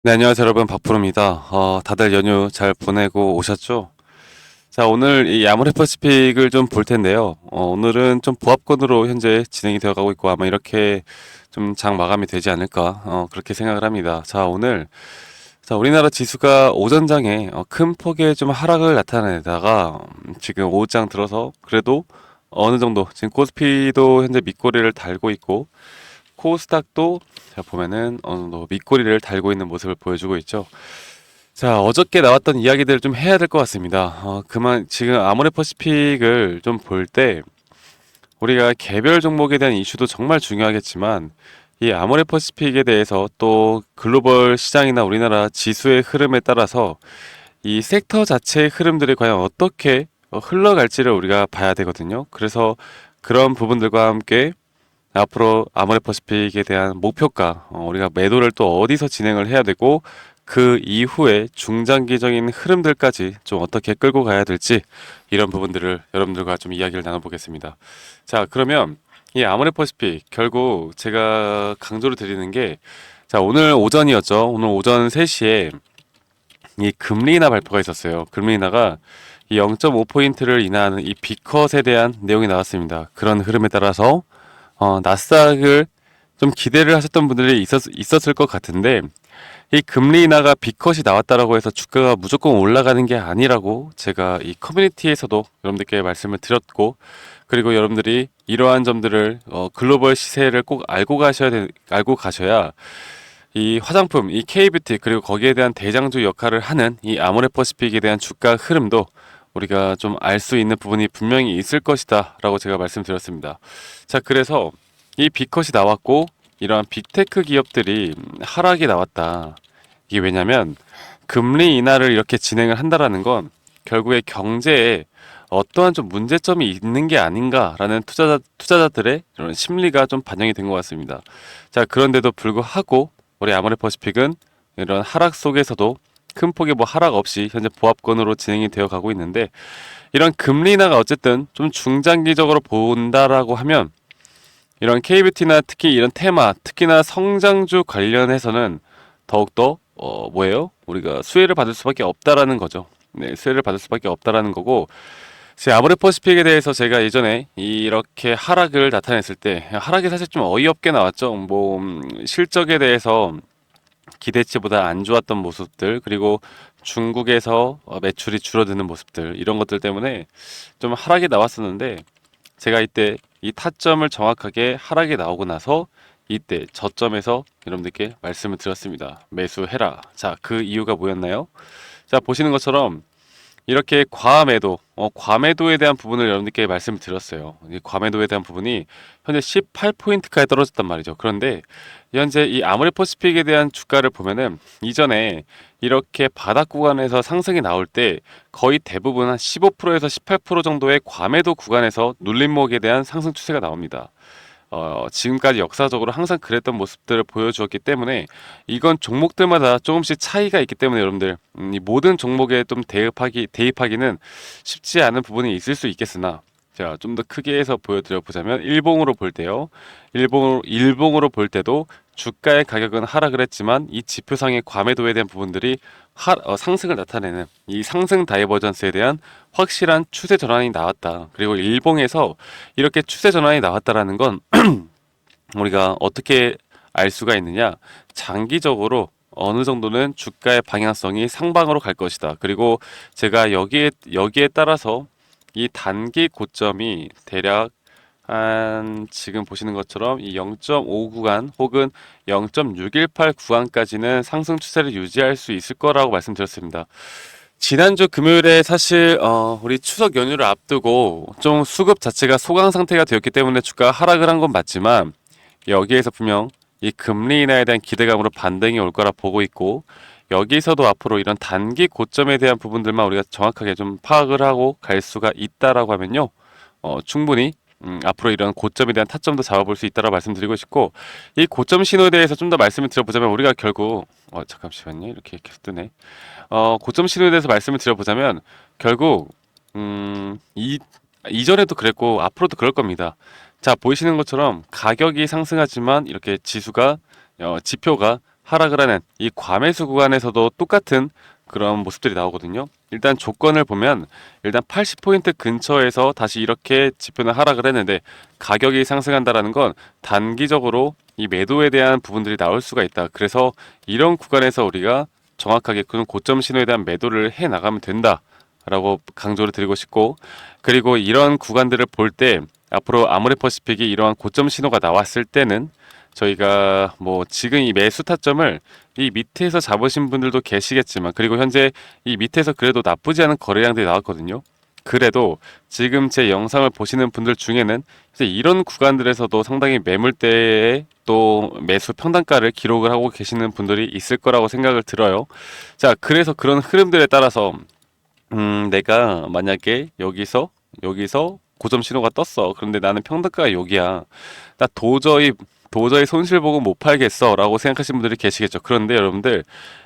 네, 안녕하세요, 여러분. 박프로입니다. 다들 연휴 잘 보내고 오셨죠? 자, 오늘 이 야무래퍼시픽을 좀 볼 텐데요. 오늘은 좀 보합권으로 현재 진행이 되어 가고 있고 아마 이렇게 좀 장 마감이 되지 않을까, 그렇게 생각을 합니다. 자, 자, 우리나라 지수가 오전장에 큰 폭의 좀 하락을 나타내다가 지금 오후장 들어서 그래도 어느 정도 지금 코스피도 현재 밑꼬리를 달고 있고 코스닥도 자 보면은 어느 정도 밑꼬리를 달고 있는 모습을 보여주고 있죠. 자, 어저께 나왔던 이야기들을 좀 해야 될 것 같습니다. 그만 지금 아모레퍼시픽을 좀 볼 때 우리가 개별 종목에 대한 이슈도 정말 중요하겠지만 이 아모레퍼시픽에 대해서 또 글로벌 시장이나 우리나라 지수의 흐름에 따라서 이 섹터 자체의 흐름들이 과연 어떻게 흘러갈지를 우리가 봐야 되거든요. 그래서 그런 부분들과 함께 앞으로 아모레퍼시픽에 대한 목표가 우리가 매도를 또 어디서 진행을 해야 되고 그 이후에 중장기적인 흐름들까지 좀 어떻게 끌고 가야 될지 이런 부분들을 여러분들과 좀 이야기를 나눠보겠습니다. 자, 그러면 이 아모레퍼시픽 결국 제가 강조를 드리는 게 자, 오늘 오전이었죠. 오늘 오전 3시에 이 금리 인하 발표가 있었어요. 금리 인하가 이 0.5포인트를 인하하는 이 비컷에 대한 내용이 나왔습니다. 그런 흐름에 따라서 나스닥을 좀 기대를 하셨던 분들이 있었을 것 같은데 이 금리 인하가 비컷이 나왔다라고 해서 주가가 무조건 올라가는 게 아니라고 제가 이 커뮤니티에서도 여러분들께 말씀을 드렸고 그리고 여러분들이 이러한 점들을 글로벌 시세를 꼭 알고 가셔야 이 화장품, 이 K뷰티 그리고 거기에 대한 대장주 역할을 하는 이 아모레퍼시픽에 대한 주가 흐름도 우리가 좀 알 수 있는 부분이 분명히 있을 것이다 라고 제가 말씀드렸습니다. 자, 그래서 이 비컷이 나왔고 이러한 빅테크 기업들이 하락이 나왔다. 이게 왜냐면 금리 인하를 이렇게 진행을 한다라는 건 결국에 경제에 어떠한 좀 문제점이 있는 게 아닌가라는 투자자들의 이런 심리가 좀 반영이 된 것 같습니다. 자, 그런데도 불구하고 우리 아모레퍼시픽은 이런 하락 속에서도 큰 폭의 뭐 하락 없이 현재 보합권으로 진행이 되어 가고 있는데 이런 금리 인하가 어쨌든 좀 중장기적으로 본다라고 하면 이런 K뷰티나 특히 이런 테마, 특히나 성장주 관련해서는 더욱더 뭐예요? 우리가 수혜를 받을 수밖에 없다라는 거죠. 네, 수혜를 받을 수밖에 없다라는 거고 제 아모레퍼시픽에 대해서 제가 예전에 이렇게 하락을 나타냈을 때 하락이 사실 좀 어이없게 나왔죠. 뭐 실적에 대해서 기대치보다 안 좋았던 모습들 그리고 중국에서 매출이 줄어드는 모습들 이런 것들 때문에 좀 하락이 나왔었는데 제가 이때 이 타점을 정확하게 하락이 나오고 나서 이때 저점에서 여러분들께 말씀을 드렸습니다. 매수해라. 자, 그 이유가 뭐였나요? 자, 보시는 것처럼 이렇게 과매도에 대한 부분을 여러분들께 말씀을 드렸어요. 이 과매도에 대한 부분이 현재 18포인트까지 떨어졌단 말이죠. 그런데 현재 이 아모레퍼시픽에 대한 주가를 보면은 이전에 이렇게 바닥 구간에서 상승이 나올 때 거의 대부분 한 15%에서 18% 정도의 과매도 구간에서 눌림목에 대한 상승 추세가 나옵니다. 지금까지 역사적으로 항상 그랬던 모습들을 보여주었기 때문에 이건 종목들마다 조금씩 차이가 있기 때문에 여러분들 이 모든 종목에 좀 대입하기는 쉽지 않은 부분이 있을 수 있겠으나 자, 좀 더 크게 해서 보여드려 보자면 일봉으로 볼 때요. 일봉으로 볼 때도 주가의 가격은 하락을 했지만 이 지표상의 과매도에 대한 부분들이 상승을 나타내는 이 상승 다이버전스에 대한 확실한 추세 전환이 나왔다. 그리고 일봉에서 이렇게 추세 전환이 나왔다라는 건 우리가 어떻게 알 수가 있느냐? 장기적으로 어느 정도는 주가의 방향성이 상방으로 갈 것이다. 그리고 제가 여기에 따라서 이 단기 고점이 대략 한 지금 보시는 것처럼 이 0.5 구간 혹은 0.618 구간까지는 상승 추세를 유지할 수 있을 거라고 말씀드렸습니다. 지난주 금요일에 사실 우리 추석 연휴를 앞두고 좀 수급 자체가 소강 상태가 되었기 때문에 주가가 하락을 한 건 맞지만 여기에서 분명 이 금리 인하에 대한 기대감으로 반등이 올 거라 보고 있고 여기서도 앞으로 이런 단기 고점에 대한 부분들만 우리가 정확하게 좀 파악을 하고 갈 수가 있다라고 하면요. 충분히 앞으로 이런 고점에 대한 타점도 잡아볼 수 있다고 말씀드리고 싶고 이 고점 신호에 대해서 좀 더 말씀을 드려보자면 우리가 결국 잠깐만요 이렇게 계속 뜨네 고점 신호에 대해서 말씀을 드려보자면 결국 이전에도 그랬고 앞으로도 그럴 겁니다. 자, 보이시는 것처럼 가격이 상승하지만 이렇게 지표가 하락을 하는 이 과매수 구간에서도 똑같은 그런 모습들이 나오거든요. 일단 조건을 보면 일단 80포인트 근처에서 다시 이렇게 지표는 하락을 했는데 가격이 상승한다라는 건 단기적으로 이 매도에 대한 부분들이 나올 수가 있다. 그래서 이런 구간에서 우리가 정확하게 그런 고점 신호에 대한 매도를 해 나가면 된다. 라고 강조를 드리고 싶고, 그리고 이런 구간들을 볼 때 앞으로 아모레퍼시픽이 이러한 고점 신호가 나왔을 때는 저희가 뭐 지금 이 매수 타점을 이 밑에서 잡으신 분들도 계시겠지만, 그리고 현재 이 밑에서 그래도 나쁘지 않은 거래량들이 나왔거든요. 그래도 지금 제 영상을 보시는 분들 중에는 이제 이런 구간들에서도 상당히 매물대에 또 매수 평단가를 기록을 하고 계시는 분들이 있을 거라고 생각을 들어요. 자, 그래서 그런 흐름들에 따라서 내가 만약에 여기서 고점 신호가 떴어. 그런데 나는 평단가가 여기야. 나 도저히 손실 보고 못 팔겠어 라고 생각하시는 분들이 계시겠죠. 그런데 여러분들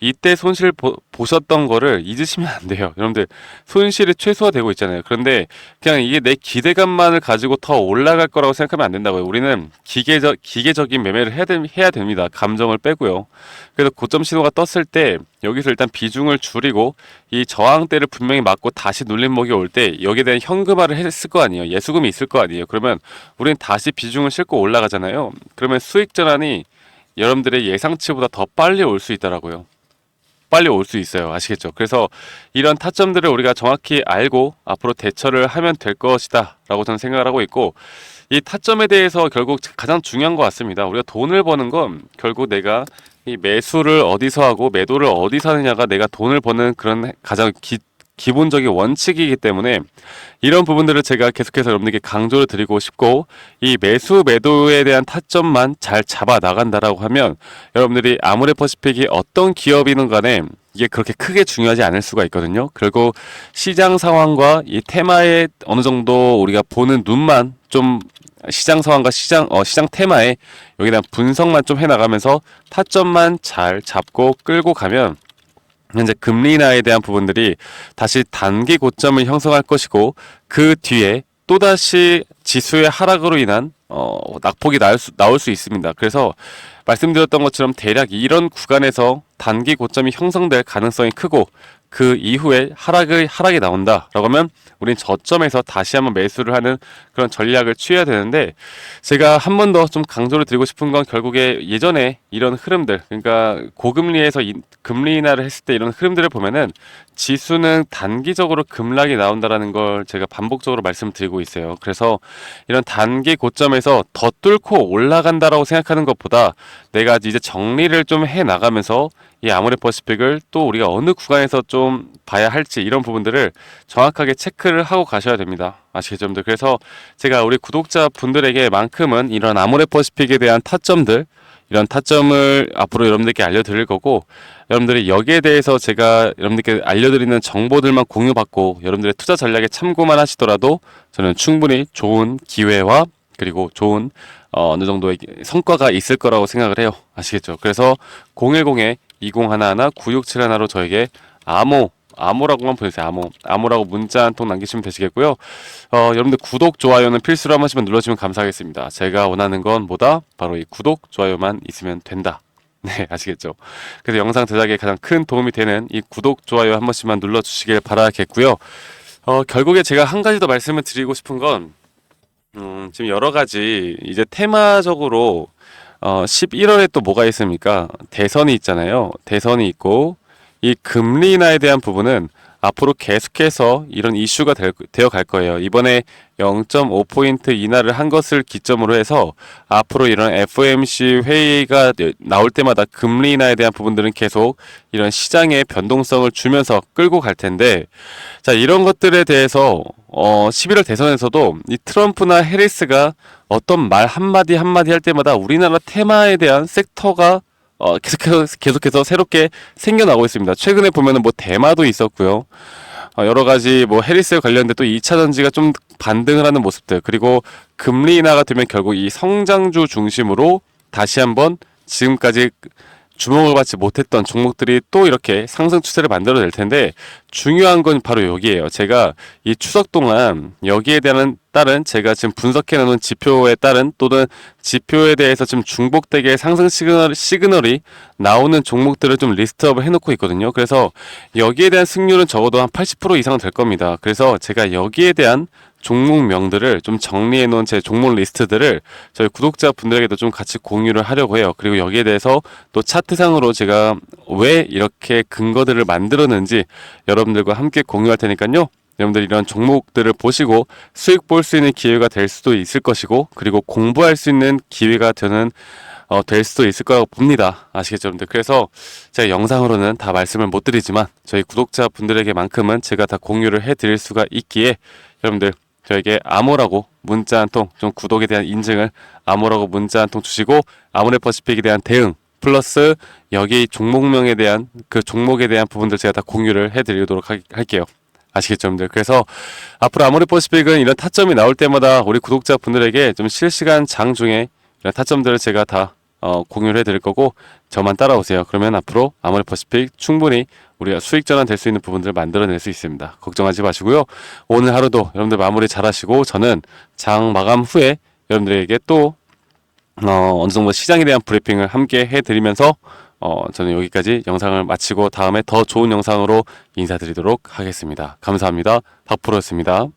이때 손실 보셨던 거를 잊으시면 안 돼요. 여러분들 손실이 최소화되고 있잖아요. 그런데 그냥 이게 내 기대감만을 가지고 더 올라갈 거라고 생각하면 안 된다고요. 우리는 기계적인 매매를 해야 됩니다. 감정을 빼고요. 그래서 고점 신호가 떴을 때 여기서 일단 비중을 줄이고 이 저항대를 분명히 맞고 다시 눌림목이 올 때 여기에 대한 현금화를 했을 거 아니에요. 예수금이 있을 거 아니에요. 그러면 우리는 다시 비중을 싣고 올라가잖아요. 그러면 수익 전환이 여러분들의 예상치보다 더 빨리 올 수 있더라고요. 빨리 올 수 있어요. 아시겠죠? 그래서 이런 타점들을 우리가 정확히 알고 앞으로 대처를 하면 될 것이다 라고 저는 생각을 하고 있고, 이 타점에 대해서 결국 가장 중요한 것 같습니다. 우리가 돈을 버는 건 결국 내가 이 매수를 어디서 하고 매도를 어디서 하느냐가 내가 돈을 버는 그런 가장 기본적인 원칙이기 때문에 이런 부분들을 제가 계속해서 여러분들께 강조를 드리고 싶고, 이 매수 매도에 대한 타점만 잘 잡아 나간다라고 하면 여러분들이 아모레퍼시픽이 어떤 기업이든 간에 이게 그렇게 크게 중요하지 않을 수가 있거든요. 그리고 시장 상황과 이 테마에 어느 정도 우리가 보는 눈만 좀 시장 상황과 시장 테마에 여기에 대한 분석만 좀 해나가면서 타점만 잘 잡고 끌고 가면 현재 금리 인하에 대한 부분들이 다시 단기 고점을 형성할 것이고, 그 뒤에 또다시 지수의 하락으로 인한 낙폭이 나올 수 있습니다. 그래서 말씀드렸던 것처럼 대략 이런 구간에서 단기 고점이 형성될 가능성이 크고, 그 이후에 하락이 나온다라고 하면 우린 저점에서 다시 한번 매수를 하는 그런 전략을 취해야 되는데, 제가 한 번 더 좀 강조를 드리고 싶은 건 결국에 예전에 이런 흐름들, 그러니까 고금리에서 금리 인하를 했을 때 이런 흐름들을 보면은 지수는 단기적으로 급락이 나온다라는 걸 제가 반복적으로 말씀드리고 있어요. 그래서 이런 단기 고점에서 더 뚫고 올라간다라고 생각하는 것보다 내가 이제 정리를 좀 해 나가면서 이 아모레퍼시픽을 또 우리가 어느 구간에서 좀 봐야 할지 이런 부분들을 정확하게 체크를 하고 가셔야 됩니다. 아시겠죠, 여러분들? 그래서 제가 우리 구독자분들에게만큼은 이런 아모레퍼시픽에 대한 타점들, 이런 타점을 앞으로 여러분들께 알려드릴 거고, 여러분들이 여기에 대해서 제가 여러분들께 알려드리는 정보들만 공유받고 여러분들의 투자 전략에 참고만 하시더라도 저는 충분히 좋은 기회와 그리고 좋은 어느 정도의 성과가 있을 거라고 생각을 해요. 아시겠죠? 그래서 010-2011-9671로 저에게 암호라고만 보내주세요. 암호라고 문자 한 통 남기시면 되시겠고요. 여러분들 구독, 좋아요는 필수로 한 번씩만 눌러주시면 감사하겠습니다. 제가 원하는 건 뭐다? 바로 이 구독, 좋아요만 있으면 된다. 네, 아시겠죠? 그래서 영상 제작에 가장 큰 도움이 되는 이 구독, 좋아요 한 번씩만 눌러주시길 바라겠고요. 결국에 제가 한 가지 더 말씀을 드리고 싶은 건 지금 여러 가지 이제 테마적으로 11월에 또 뭐가 있습니까? 대선이 있잖아요. 대선이 있고 이 금리 인하에 대한 부분은 앞으로 계속해서 이런 이슈가 되어 갈 거예요. 이번에 0.5포인트 인하를 한 것을 기점으로 해서 앞으로 이런 FOMC 회의가 나올 때마다 금리 인하에 대한 부분들은 계속 이런 시장의 변동성을 주면서 끌고 갈 텐데, 자, 이런 것들에 대해서 11월 대선에서도 이 트럼프나 해리스가 어떤 말 한마디 한마디 할 때마다 우리나라 테마에 대한 섹터가 계속해서 새롭게 생겨나고 있습니다. 최근에 보면은 뭐 대마도 있었고요. 여러 가지 뭐 해리스에 관련된 또 2차 전지가 좀 반등을 하는 모습들, 그리고 금리 인하가 되면 결국 이 성장주 중심으로 다시 한번 지금까지 주목을 받지 못했던 종목들이 또 이렇게 상승 추세를 만들어낼 텐데, 중요한 건 바로 여기에요. 제가 이 추석 동안 여기에 대한 따른 제가 지금 분석해 놓은 지표에 따른 또는 지표에 대해서 지금 중복되게 상승 시그널이 나오는 종목들을 좀 리스트업을 해놓고 있거든요. 그래서 여기에 대한 승률은 적어도 한 80% 이상은 될 겁니다. 그래서 제가 여기에 대한 종목명들을 좀 정리해 놓은 제 종목 리스트들을 저희 구독자분들에게도 좀 같이 공유를 하려고 해요. 그리고 여기에 대해서 또 차트상으로 제가 왜 이렇게 근거들을 만들었는지 여러분들과 함께 공유할 테니까요. 여러분들 이런 종목들을 보시고 수익 볼 수 있는 기회가 될 수도 있을 것이고, 그리고 공부할 수 있는 기회가 될 수도 있을 거라고 봅니다. 아시겠죠, 여러분들? 그래서 제가 영상으로는 다 말씀을 못 드리지만 저희 구독자분들에게만큼은 제가 다 공유를 해드릴 수가 있기에 여러분들 저에게 암호라고 문자 한 통, 좀 구독에 대한 인증을 암호라고 문자 한 통 주시고, 아모레퍼시픽에 대한 대응 플러스 여기 종목명에 대한 그 종목에 대한 부분들 제가 다 공유를 해드리도록 할게요. 아시겠죠, 여러분들? 그래서 앞으로 아모레퍼시픽은 이런 타점이 나올 때마다 우리 구독자분들에게 좀 실시간 장중에 이런 타점들을 제가 다 공유를 해드릴 거고, 저만 따라오세요. 그러면 앞으로 아모레퍼시픽 충분히 우리가 수익 전환 될 수 있는 부분들을 만들어낼 수 있습니다. 걱정하지 마시고요. 오늘 하루도 여러분들 마무리 잘 하시고, 저는 장 마감 후에 여러분들에게 또 어느 정도 시장에 대한 브리핑을 함께 해드리면서 저는 여기까지 영상을 마치고 다음에 더 좋은 영상으로 인사드리도록 하겠습니다. 감사합니다. 박프로였습니다.